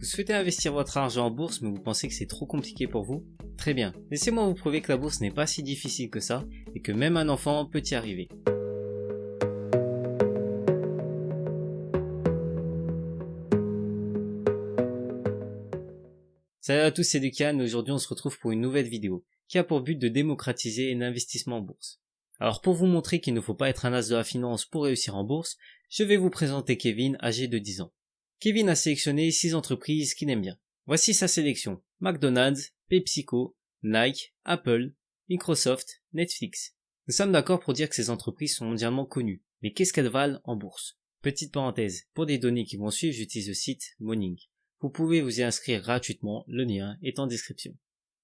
Vous souhaitez investir votre argent en bourse mais vous pensez que c'est trop compliqué pour vous? Très bien, laissez-moi vous prouver que la bourse n'est pas si difficile que ça et que même un enfant peut y arriver. Salut à tous, c'est Dukan et aujourd'hui on se retrouve pour une nouvelle vidéo qui a pour but de démocratiser l'investissement en bourse. Alors pour vous montrer qu'il ne faut pas être un as de la finance pour réussir en bourse, je vais vous présenter Kevin, âgé de 10 ans. Kevin a sélectionné 6 entreprises qu'il aime bien. Voici sa sélection: McDonald's, PepsiCo, Nike, Apple, Microsoft, Netflix. Nous sommes d'accord pour dire que ces entreprises sont mondialement connues, mais qu'est-ce qu'elles valent en bourse? Petite parenthèse, pour des données qui vont suivre, j'utilise le site Morning. Vous pouvez vous y inscrire gratuitement, le lien est en description.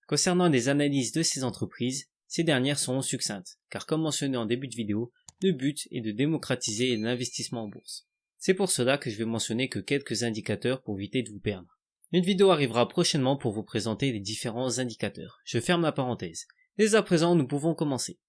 Concernant les analyses de ces entreprises, ces dernières sont succinctes, car comme mentionné en début de vidéo, le but est de démocratiser l'investissement en bourse. C'est pour cela que je vais mentionner que quelques indicateurs pour éviter de vous perdre. Une vidéo arrivera prochainement pour vous présenter les différents indicateurs. Je ferme la parenthèse. Dès à présent, nous pouvons commencer.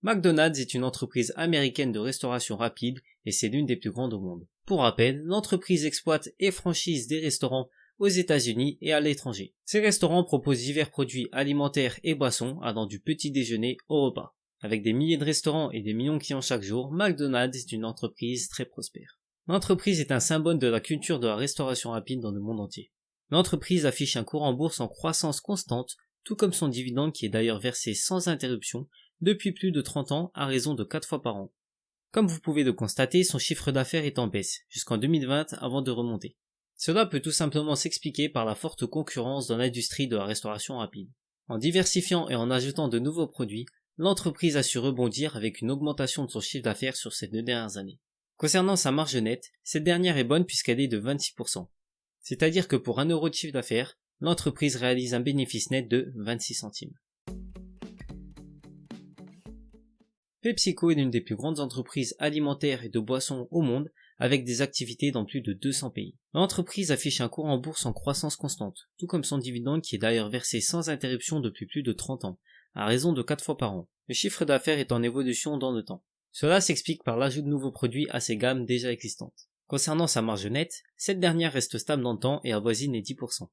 McDonald's est une entreprise américaine de restauration rapide et c'est l'une des plus grandes au monde. Pour rappel, l'entreprise exploite et franchise des restaurants aux États-Unis et à l'étranger. Ces restaurants proposent divers produits alimentaires et boissons allant du petit déjeuner au repas. Avec des milliers de restaurants et des millions de clients chaque jour, McDonald's est une entreprise très prospère. L'entreprise est un symbole de la culture de la restauration rapide dans le monde entier. L'entreprise affiche un cours en bourse en croissance constante, tout comme son dividende qui est d'ailleurs versé sans interruption depuis plus de 30 ans à raison de 4 fois par an. Comme vous pouvez le constater, son chiffre d'affaires est en baisse, jusqu'en 2020 avant de remonter. Cela peut tout simplement s'expliquer par la forte concurrence dans l'industrie de la restauration rapide. En diversifiant et en ajoutant de nouveaux produits, l'entreprise a su rebondir avec une augmentation de son chiffre d'affaires sur ces 2 dernières années. Concernant sa marge nette, cette dernière est bonne puisqu'elle est de 26%. C'est-à-dire que pour 1 euro de chiffre d'affaires, l'entreprise réalise un bénéfice net de 26 centimes. PepsiCo est l'une des plus grandes entreprises alimentaires et de boissons au monde, avec des activités dans plus de 200 pays. L'entreprise affiche un cours en bourse en croissance constante, tout comme son dividende qui est d'ailleurs versé sans interruption depuis plus de 30 ans, à raison de 4 fois par an. Le chiffre d'affaires est en évolution dans le temps. Cela s'explique par l'ajout de nouveaux produits à ses gammes déjà existantes. Concernant sa marge nette, cette dernière reste stable dans le temps et avoisine les 10%.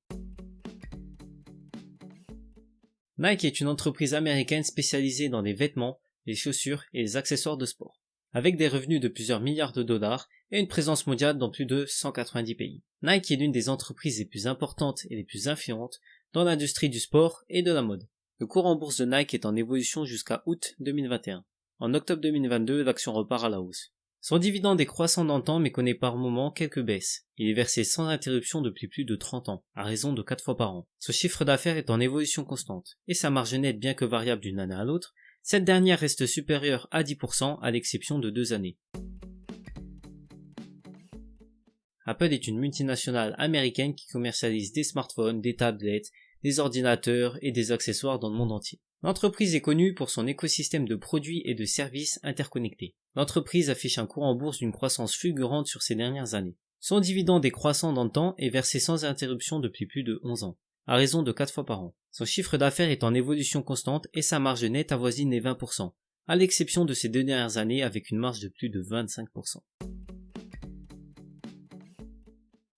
Nike est une entreprise américaine spécialisée dans les vêtements, les chaussures et les accessoires de sport, avec des revenus de plusieurs milliards de dollars et une présence mondiale dans plus de 190 pays. Nike est l'une des entreprises les plus importantes et les plus influentes dans l'industrie du sport et de la mode. Le cours en bourse de Nike est en évolution jusqu'à août 2021. En octobre 2022, l'action repart à la hausse. Son dividende est croissant dans le temps mais connaît par moments quelques baisses. Il est versé sans interruption depuis plus de 30 ans, à raison de 4 fois par an. Ce chiffre d'affaires est en évolution constante, et sa marge nette bien que variable d'une année à l'autre, cette dernière reste supérieure à 10% à l'exception de 2 années. Apple est une multinationale américaine qui commercialise des smartphones, des tablettes, des ordinateurs et des accessoires dans le monde entier. L'entreprise est connue pour son écosystème de produits et de services interconnectés. L'entreprise affiche un cours en bourse d'une croissance fulgurante sur ces dernières années. Son dividende est croissant dans le temps et versé sans interruption depuis plus de 11 ans, à raison de 4 fois par an. Son chiffre d'affaires est en évolution constante et sa marge nette avoisine les 20%, à l'exception de ces 2 dernières années avec une marge de plus de 25%.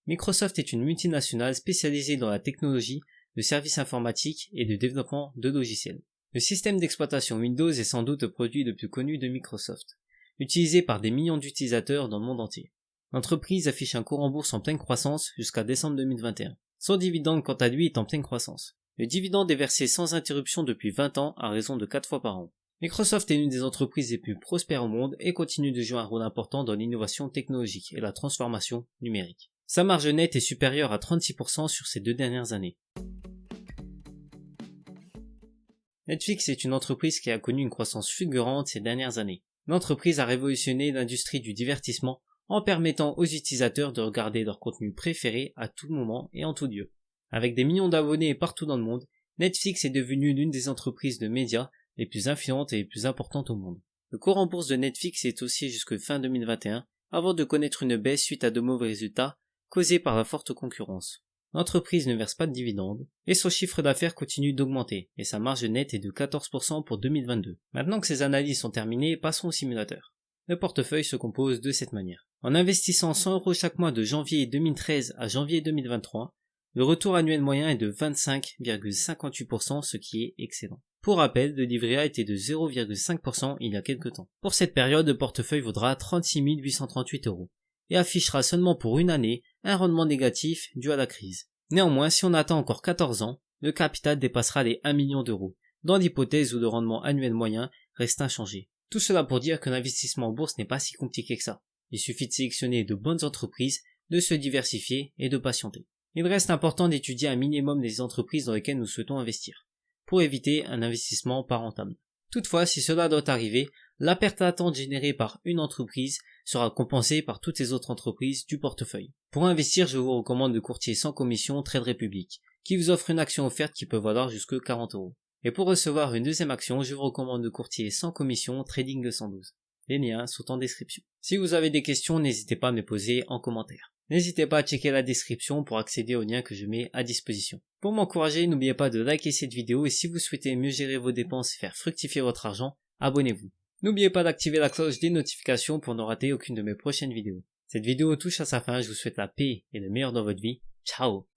Microsoft est une multinationale spécialisée dans la technologie, le service informatique et le développement de logiciels. Le système d'exploitation Windows est sans doute le produit le plus connu de Microsoft, utilisé par des millions d'utilisateurs dans le monde entier. L'entreprise affiche un cours en bourse en pleine croissance jusqu'à décembre 2021. Son dividende quant à lui est en pleine croissance. Le dividende est versé sans interruption depuis 20 ans à raison de 4 fois par an. Microsoft est l'une des entreprises les plus prospères au monde et continue de jouer un rôle important dans l'innovation technologique et la transformation numérique. Sa marge nette est supérieure à 36% sur ces 2 dernières années. Netflix est une entreprise qui a connu une croissance fulgurante ces dernières années. L'entreprise a révolutionné l'industrie du divertissement en permettant aux utilisateurs de regarder leur contenu préféré à tout moment et en tout lieu. Avec des millions d'abonnés partout dans le monde, Netflix est devenue l'une des entreprises de médias les plus influentes et les plus importantes au monde. Le cours en bourse de Netflix est haussier jusque fin 2021 avant de connaître une baisse suite à de mauvais résultats causés par la forte concurrence. L'entreprise ne verse pas de dividendes et son chiffre d'affaires continue d'augmenter et sa marge nette est de 14% pour 2022. Maintenant que ces analyses sont terminées, passons au simulateur. Le portefeuille se compose de cette manière. En investissant 100 € chaque mois de janvier 2013 à janvier 2023, le retour annuel moyen est de 25,58%, ce qui est excellent. Pour rappel, le livret A était de 0,5% il y a quelques temps. Pour cette période, le portefeuille vaudra 36 838 € et affichera seulement pour une année un rendement négatif dû à la crise. Néanmoins, si on attend encore 14 ans, le capital dépassera les 1 million d'euros, dans l'hypothèse où le rendement annuel moyen reste inchangé. Tout cela pour dire que l'investissement en bourse n'est pas si compliqué que ça. Il suffit de sélectionner de bonnes entreprises, de se diversifier et de patienter. Il reste important d'étudier un minimum les entreprises dans lesquelles nous souhaitons investir, pour éviter un investissement pas rentable. Toutefois, si cela doit arriver, la perte latente générée par une entreprise sera compensée par toutes les autres entreprises du portefeuille. Pour investir, je vous recommande le courtier sans commission Trade Republic, qui vous offre une action offerte qui peut valoir jusque 40 €. Et pour recevoir une deuxième action, je vous recommande le courtier sans commission Trading 212. Les liens sont en description. Si vous avez des questions, n'hésitez pas à me les poser en commentaire. N'hésitez pas à checker la description pour accéder aux liens que je mets à disposition. Pour m'encourager, n'oubliez pas de liker cette vidéo et si vous souhaitez mieux gérer vos dépenses et faire fructifier votre argent, abonnez-vous. N'oubliez pas d'activer la cloche des notifications pour ne rater aucune de mes prochaines vidéos. Cette vidéo touche à sa fin, je vous souhaite la paix et le meilleur dans votre vie. Ciao!